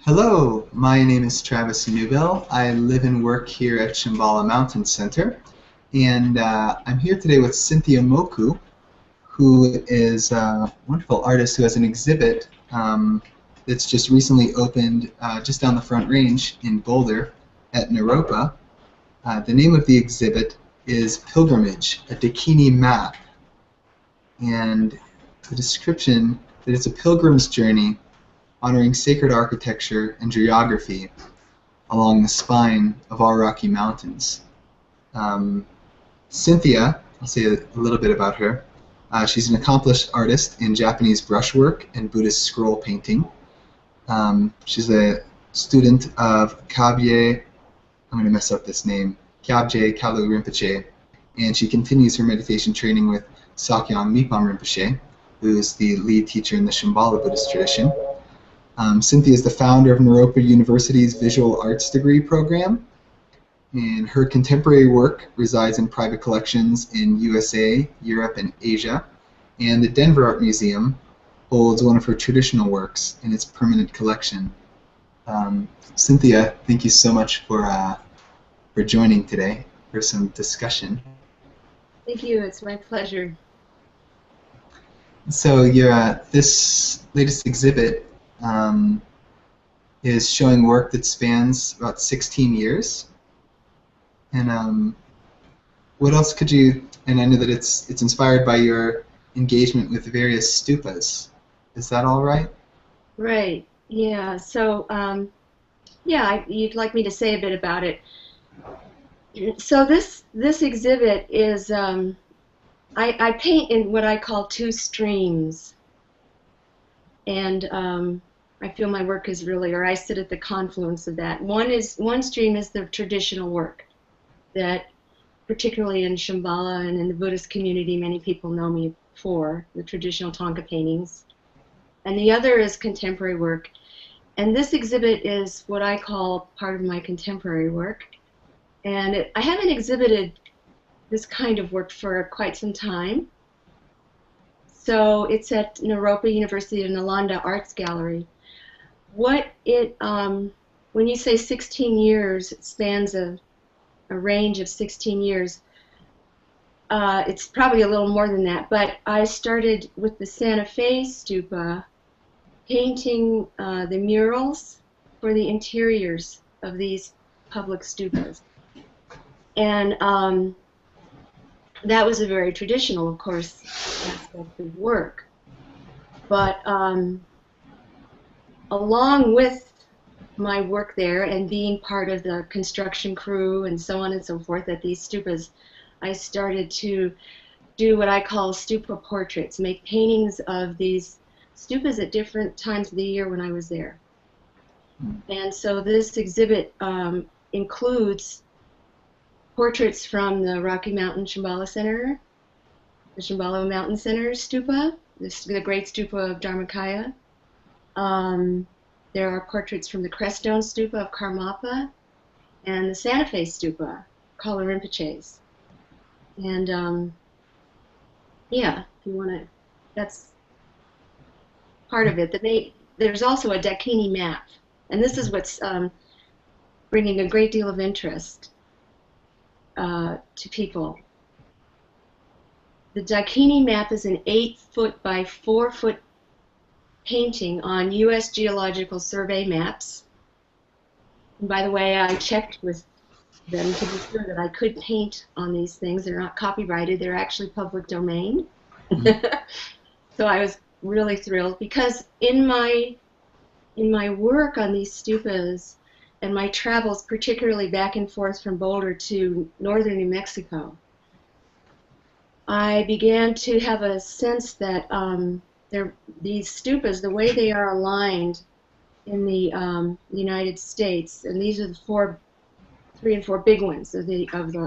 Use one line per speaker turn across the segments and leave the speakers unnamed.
Hello, my name is Travis Newbell. I live and work here at Shambhala Mountain Center, and I'm here today with Cynthia Moku, who is a wonderful artist who has an exhibit that's just recently opened just down the Front Range in Boulder at Naropa. The name of the exhibit is Pilgrimage, a Dakini Map, and the description that it's a pilgrim's journey honoring sacred architecture and geography along the spine of all Rocky Mountains. Cynthia, I'll say a little bit about her. She's an accomplished artist in Japanese brushwork and Buddhist scroll painting. She's a student of Kyabje, I'm going to mess up this name, Kyabje Kalu Rinpoche, and she continues her meditation training with Sakyong Mipam Rinpoche, who is the lead teacher in the Shambhala Buddhist tradition. Cynthia is the founder of Naropa University's Visual Arts degree program, and her contemporary work resides in private collections in USA, Europe, and Asia, and the Denver Art Museum holds one of her traditional works in its permanent collection. Cynthia, thank you so much for joining today for some discussion.
Thank you, it's my pleasure.
So your this latest exhibit is showing work that spans about 16 years. And what else could you, and I know that it's inspired by your engagement with various stupas. Is that all right?
Right, yeah. So, you'd like me to say a bit about it. So this exhibit is, I paint in what I call two streams. And I feel my work is really, or I sit at the confluence of that. One stream is the traditional work that, particularly in Shambhala and in the Buddhist community, many people know me for, the traditional Thangka paintings. And the other is contemporary work. And this exhibit is what I call part of my contemporary work. And I haven't exhibited this kind of work for quite some time. So it's at Naropa University in Nalanda Arts Gallery. When you say 16 years, it spans a range of 16 years. It's probably a little more than that, but I started with the Santa Fe Stupa painting the murals for the interiors of these public stupas. And that was a very traditional, of course, aspect of work. But along with my work there and being part of the construction crew and so on and so forth at these stupas, I started to do what I call stupa portraits, make paintings of these stupas at different times of the year when I was there. And so this exhibit includes portraits from the Rocky Mountain Shambhala Center, the Shambhala Mountain Center Stupa, the great Stupa of Dharmakaya. There are portraits from the Creststone Stupa of Karmapa and the Santa Fe Stupa, Kala Rinpoche's. And yeah, if you want to, that's part of it. There's also a Dakini Map, and this is what's bringing a great deal of interest to people. The Dakini Map is an 8-foot by 4-foot painting on U.S. Geological Survey maps. And by the way, I checked with them to be sure that I could paint on these things. They're not copyrighted, they're actually public domain. So I was really thrilled because in my work on these stupas and my travels, particularly back and forth from Boulder to northern New Mexico, I began to have a sense that these stupas, the way they are aligned in the United States, and these are the 3 and 4 big ones of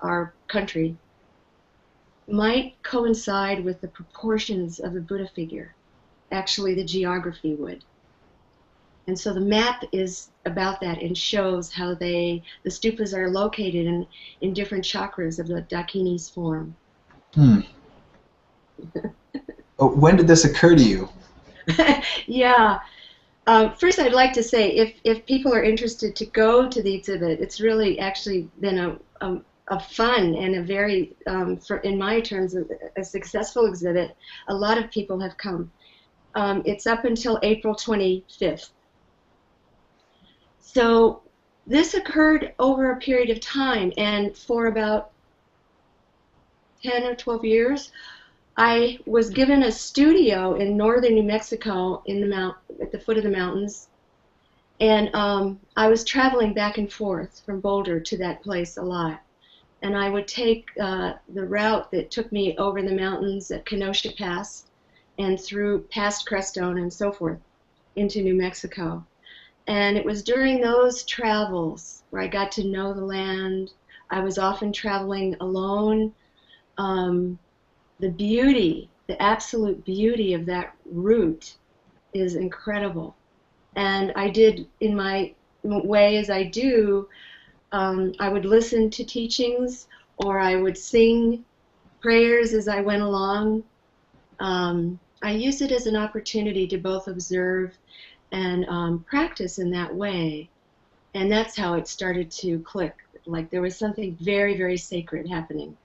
our country, might coincide with the proportions of the Buddha figure. Actually, the geography would. And so the map is about that and shows how the stupas are located in different chakras of the Dakini's form.
When did this occur to you?
Yeah. First, I'd like to say, if people are interested to go to the exhibit, it's really actually been a fun and a very, in my terms, a successful exhibit. A lot of people have come. It's up until April 25th. So this occurred over a period of time, and for about 10 or 12 years, I was given a studio in northern New Mexico in the at the foot of the mountains, and I was traveling back and forth from Boulder to that place a lot. And I would take the route that took me over the mountains at Kenosha Pass and through past Crestone and so forth into New Mexico. And it was during those travels where I got to know the land. I was often traveling alone. The beauty, the absolute beauty of that route is incredible. And I did, in my way as I do, I would listen to teachings, or I would sing prayers as I went along. I used it as an opportunity to both observe and practice in that way. And that's how it started to click. Like there was something very, very sacred happening.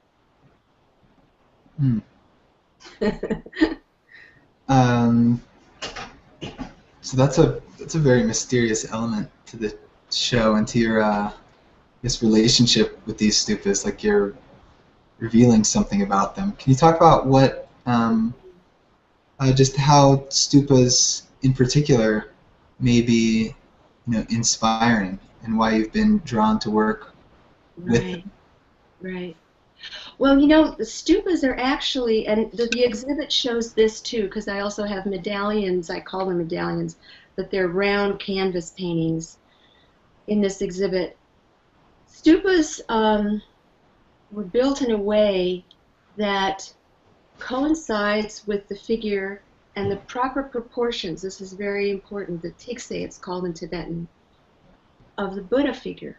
So that's a very mysterious element to the show and to your this relationship with these stupas. Like you're revealing something about them. Can you talk about what just how stupas in particular may be, inspiring, and why you've been drawn to work with them?
Right. Well, the stupas are actually, and the exhibit shows this too, because I also have medallions. I call them medallions, but they're round canvas paintings in this exhibit. Stupas were built in a way that coincides with the figure and the proper proportions. This is very important. The tikse, it's called in Tibetan, of the Buddha figure.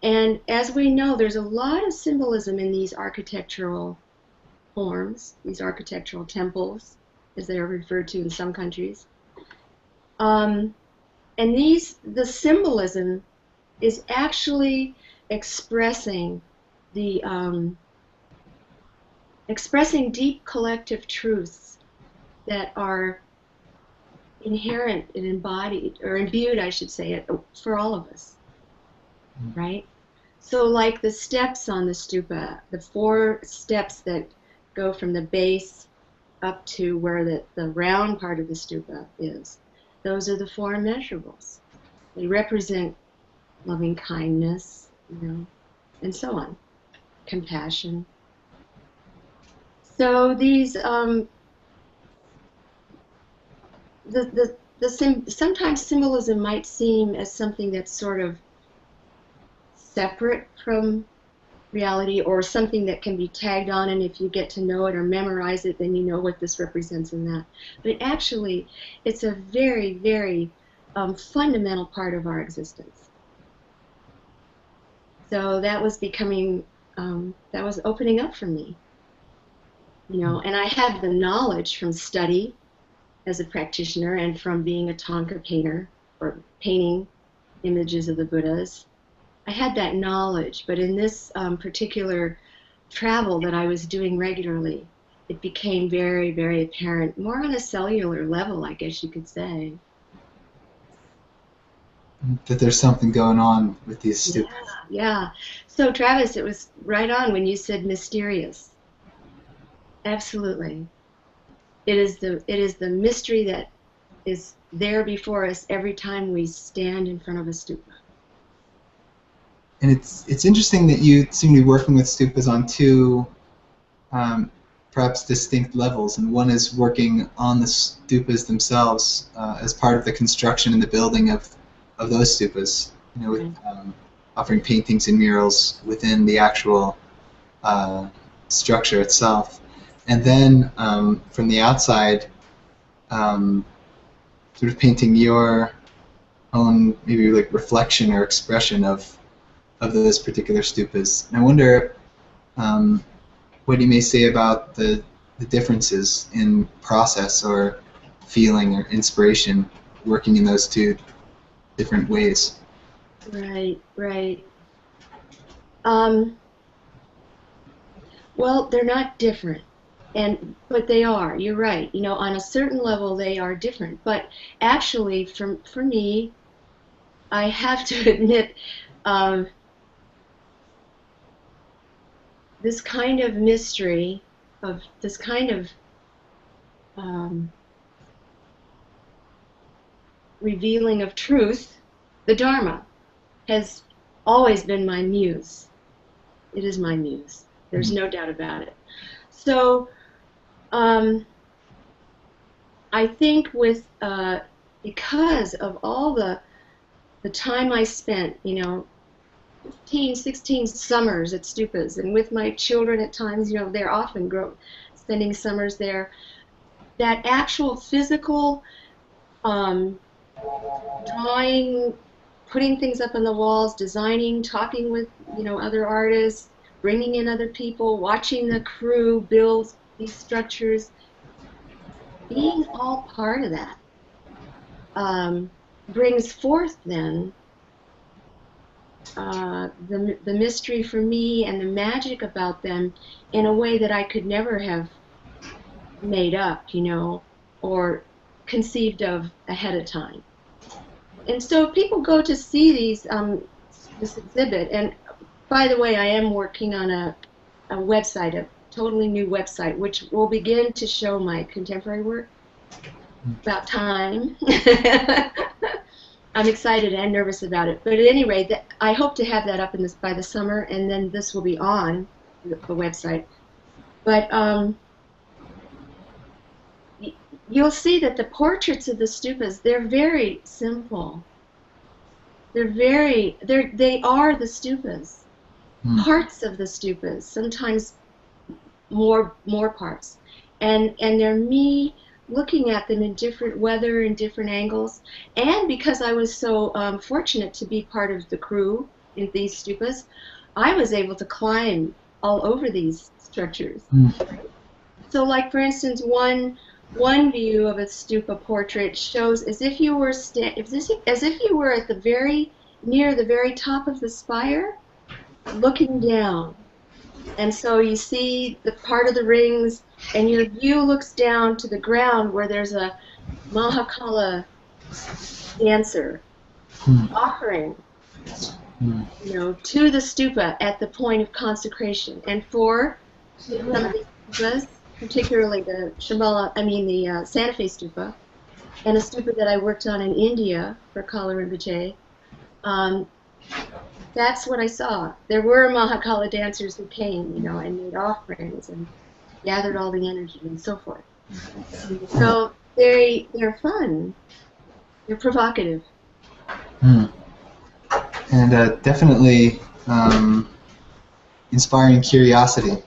And as we know, there's a lot of symbolism in these architectural forms, these architectural temples, as they are referred to in some countries. And the symbolism is actually expressing expressing deep collective truths that are inherent and embodied, or imbued, I should say, for all of us. Right? So like the steps on the stupa, the 4 steps that go from the base up to where the round part of the stupa is, those are the 4 immeasurables. They represent loving kindness, and so on, compassion. So these, sometimes symbolism might seem as something that's sort of separate from reality, or something that can be tagged on, and if you get to know it or memorize it, then you know what this represents and that. But actually, it's a very, very fundamental part of our existence. So that was becoming, that was opening up for me, and I had the knowledge from study as a practitioner and from being a Thangka painter, or painting images of the Buddhas. I had that knowledge, but in this particular travel that I was doing regularly, it became very, very apparent, more on a cellular level, I guess you could say.
That there's something going on with these stupas.
Yeah. So Travis, it was right on when you said mysterious. Absolutely. It is the mystery that is there before us every time we stand in front of a stupa.
And it's interesting that you seem to be working with stupas on 2 perhaps distinct levels, and one is working on the stupas themselves as part of the construction and the building of those stupas, with offering paintings and murals within the actual structure itself. And then from the outside, sort of painting your own maybe like reflection or expression of those particular stupas. And I wonder what you may say about the differences in process or feeling or inspiration working in those two different ways.
Right, right. Well, they're not different, but they are. You're right. You know, on a certain level, they are different. But actually, for me, I have to admit, this kind of mystery, of this kind of revealing of truth, the Dharma, has always been my muse. It is my muse. There's no doubt about it. So I think because of all the time I spent, 15, 16 summers at Stupas, and with my children at times, they're often spending summers there, that actual physical drawing, putting things up on the walls, designing, talking with other artists, bringing in other people, watching the crew build these structures, being all part of that brings forth then the mystery for me and the magic about them in a way that I could never have made up, or conceived of ahead of time. And so people go to see this exhibit, and by the way, I am working on a website, a totally new website, which will begin to show my contemporary work. About time. I'm excited and nervous about it. But at any rate, I hope to have that up by the summer, and then this will be on the website. But you'll see that the portraits of the stupas, they're very simple. They are the stupas. Parts of the stupas, sometimes more parts, and they're me looking at them in different weather and different angles. And because I was so fortunate to be part of the crew in these stupas, I was able to climb all over these structures. So, like for instance, one view of a stupa portrait shows as if you were at near the very top of the spire, looking down. And so you see the part of the rings, and your view looks down to the ground where there's a Mahakala dancer offering, to the stupa at the point of consecration. And for some of the stupas, particularly the Santa Fe stupa, and a stupa that I worked on in India for Kala Rinpoche, that's what I saw. There were Mahakala dancers who came, and made offerings and gathered all the energy and so forth. So they're fun. They're provocative.
And definitely inspiring curiosity.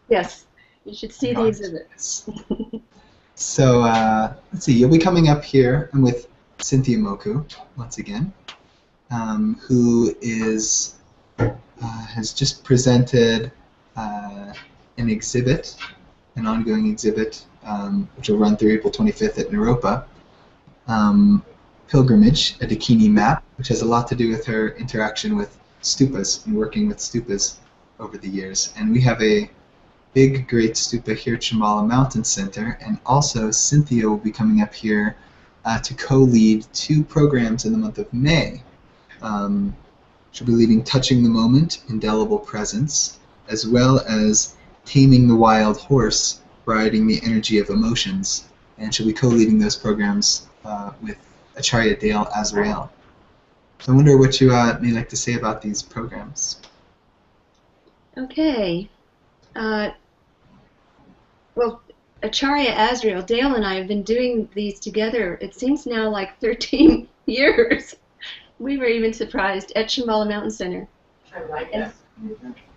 Yes, you should see the exhibit.
So let's see. You'll be coming up here. I'm with Cynthia Moku once again, who has just presented an exhibit, an ongoing exhibit, which will run through April 25th at Naropa, Pilgrimage, a Dakini Map, which has a lot to do with her interaction with stupas and working with stupas over the years. And we have a big, great stupa here at Shambhala Mountain Center, and also Cynthia will be coming up here to co-lead 2 programs in the month of May. She'll be leading Touching the Moment, Indelible Presence, as well as Taming the Wild Horse, Riding the Energy of Emotions. And she'll be co-leading those programs with Acharya Dale Asrael. So I wonder what you may like to say about these programs.
Okay. Well, Acharya Asrael, Dale and I have been doing these together, it seems now like 13 years. We were even surprised, at Shambhala Mountain Center.
I like that.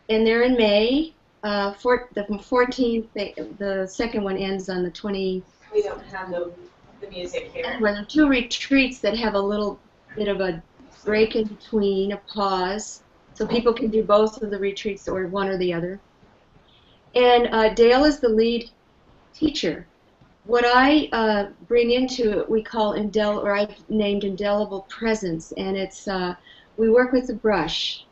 And they're in May. The 14th, the second one ends on the 20th.
We don't have the music here.
Well, there are 2 retreats that have a little bit of a break in between, a pause, so people can do both of the retreats or one or the other. And Dale is the lead teacher. what I bring into it, we call or I've named indelible presence, and it's we work with the brush.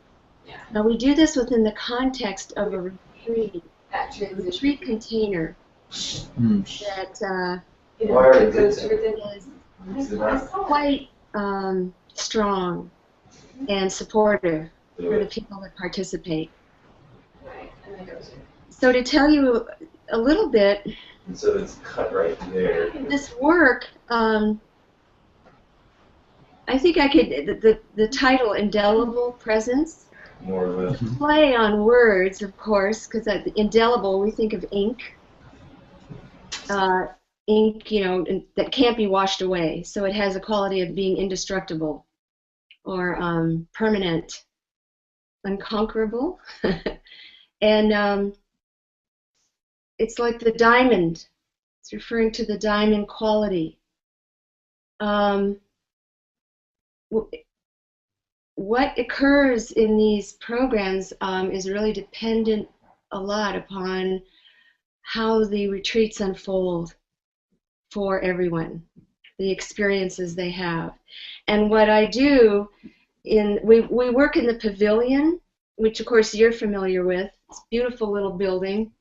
Yeah.
Now we do this within the context of a retreat,
That
a retreat container that is quite strong and supportive for the people that participate. So to tell you a little bit,
And so it's cut right there.
this work, I think I could, the title, Indelible Presence,
More of a
play on words, of course, because indelible, we think of ink. Ink, you know, that can't be washed away. So it has a quality of being indestructible or permanent, unconquerable. And it's like the diamond. It's referring to the diamond quality. What occurs in these programs is really dependent a lot upon how the retreats unfold for everyone, the experiences they have. And what I do, we work in the pavilion, which of course you're familiar with. It's a beautiful little building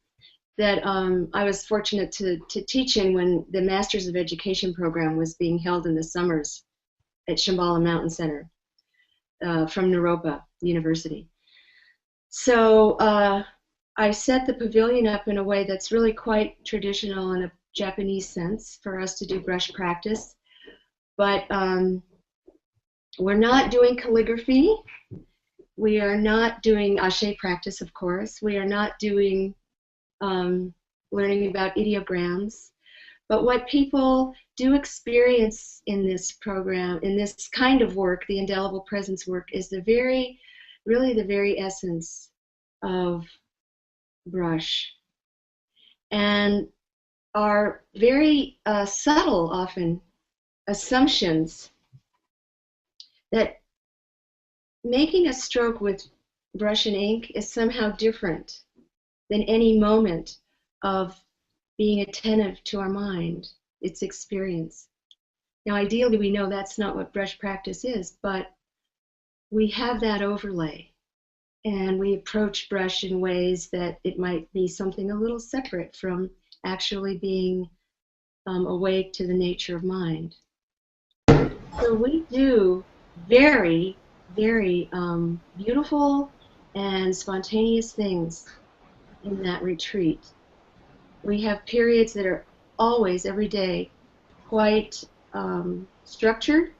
that I was fortunate to teach in when the Masters of Education program was being held in the summers at Shambhala Mountain Center from Naropa University. So I set the pavilion up in a way that's really quite traditional in a Japanese sense for us to do brush practice. But we're not doing calligraphy. We are not doing ashe practice, of course. We are not doing learning about ideograms. But what people do experience in this program, in this kind of work, the indelible presence work, is really the very essence of brush. And are very subtle, often, assumptions that making a stroke with brush and ink is somehow different than any moment of being attentive to our mind, its experience. Now, ideally, we know that's not what brush practice is, but we have that overlay, and we approach brush in ways that it might be something a little separate from actually being awake to the nature of mind. So we do very, very beautiful and spontaneous things in that retreat. We have periods that are always, every day, quite structured,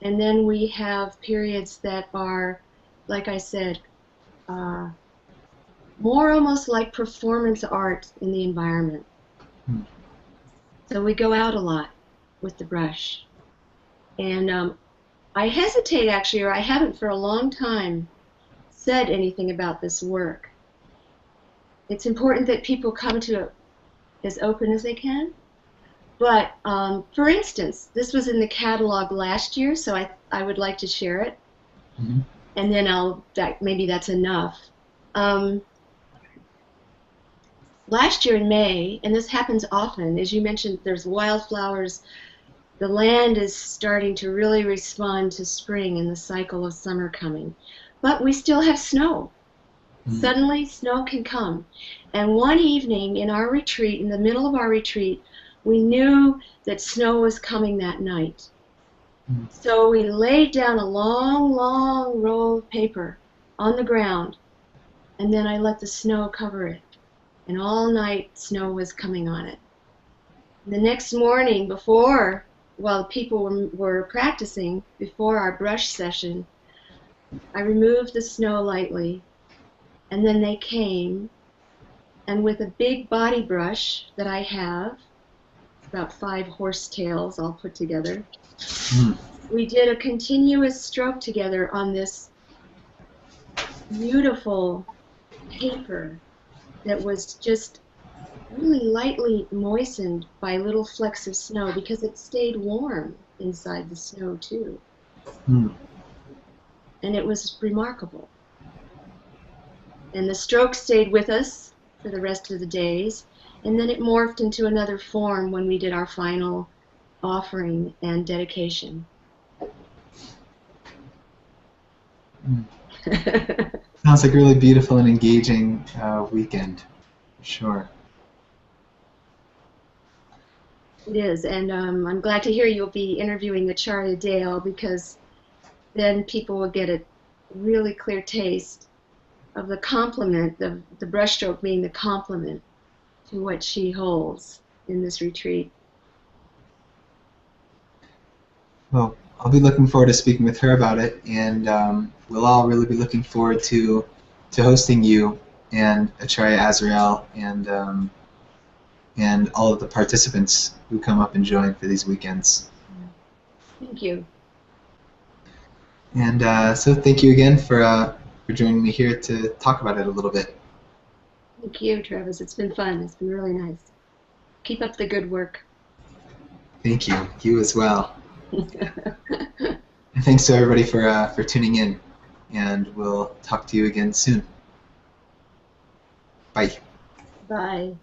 and then we have periods that are, like I said, more almost like performance art in the environment. So we go out a lot with the brush. And I hesitate, actually, or I haven't for a long time said anything about this work. It's important that people come to it as open as they can. But, for instance, this was in the catalog last year, so I would like to share it.
Mm-hmm.
And then maybe that's enough. Last year in May, and this happens often, as you mentioned, there's wildflowers. The land is starting to really respond to spring and the cycle of summer coming. But we still have snow. Mm-hmm. Suddenly, snow can come. And one evening in our retreat, in the middle of our retreat, we knew that snow was coming that night. Mm-hmm. So we laid down a long, long roll of paper on the ground, and then I let the snow cover it. And all night, snow was coming on it. The next morning, while people were practicing, before our brush session, I removed the snow lightly, and then they came, and with a big body brush that I have, about 5 horse tails all put together, we did a continuous stroke together on this beautiful paper that was just really lightly moistened by little flecks of snow because it stayed warm inside the snow too. And it was remarkable. And the stroke stayed with us for the rest of the days. And then it morphed into another form when we did our final offering and dedication.
Sounds like a really beautiful and engaging weekend, for sure.
It is, and I'm glad to hear you'll be interviewing Acharya Dale, because then people will get a really clear taste of the complement, the brushstroke being the complement to what she holds in this retreat.
Well, I'll be looking forward to speaking with her about it, and we'll all really be looking forward to hosting you and Acharya Asrael and all of the participants who come up and join for these weekends.
Thank you.
And so thank you again for joining me here to talk about it a little bit.
Thank you, Travis. It's been fun. It's been really nice. Keep up the good work.
Thank you. You as well. And thanks to everybody for tuning in. And we'll talk to you again soon. Bye.
Bye.